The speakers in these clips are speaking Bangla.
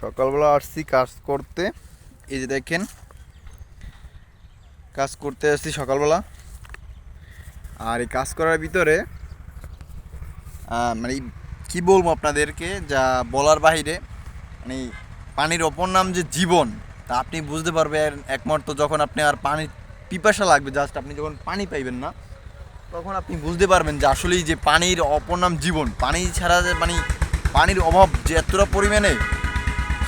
সকালবেলা আসছি কাজ করতে। এই যে দেখেন, কাজ করতে আসছি সকালবেলা। আর এই কাজ করার ভিতরে মানে কি বলবো আপনাদেরকে, যা বলার বাহিরে। মানে পানির অপর নাম যে জীবন, তা আপনি বুঝতে পারবেন একমাত্র যখন আপনি আর পানির পিপাসা লাগবে, জাস্ট আপনি যখন পানি পাইবেন না, তখন আপনি বুঝতে পারবেন যে আসলেই যে পানির অপর নাম জীবন। পানি ছাড়া যে মানে পানির অভাব যে এতটা পরিমাণে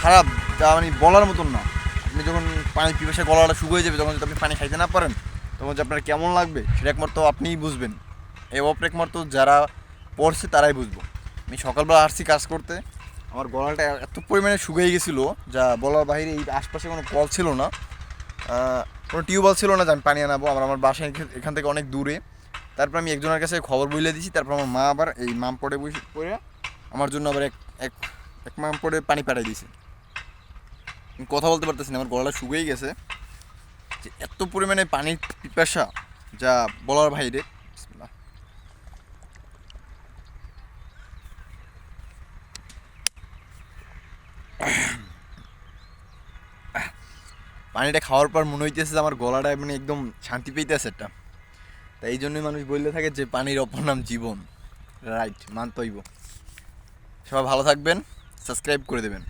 খারাপ, তা মানে বলার মতন না। আপনি যখন পানির পিপাসায় গলাটা শুকিয়ে যাবে, তখন যদি আপনি পানি খাইতে না পারেন, তখন যে আপনার কেমন লাগবে সেটা একমাত্র আপনিই বুঝবেন। এই অভাবটা একমাত্র যারা পড়ছে তারাই বুঝবো। আমি সকালবেলা আসছি কাজ করতে, আমার গলাটা এত পরিমাণে শুকিয়ে গেছিলো যা বলার বাইরে। এই আশপাশে কোনো কল ছিল না, কোনো টিউবওয়েল ছিল না যে আমি পানি আনাবো। আমার বাসা এখান থেকে অনেক দূরে। তারপর আমি একজনের কাছে খবর বলে দিয়েছি। তারপর আমার মা আবার এই মাম পড়ে পড়ে আমার জন্য আবার এক এক এক মাম পড়ে পানি পাঠিয়ে দিয়েছে। কথা বলতে পারতেছি না, আমার গলাটা শুকিয়ে গেছে। যে এত পরিমাণে পানির পিপাসা যা বলার বাইরে। বিসমিল্লাহ। পানিটা খাওয়ার পর মনে হইতেছে যে আমার গলাটা মানে একদম শান্তি পেইতেছে একটা। তাই এই জন্যই মানুষ বললে থাকে যে পানির অপর নাম জীবন। রাইট, মানতে হইব। সবাই ভালো থাকবেন, সাবস্ক্রাইব করে দেবেন।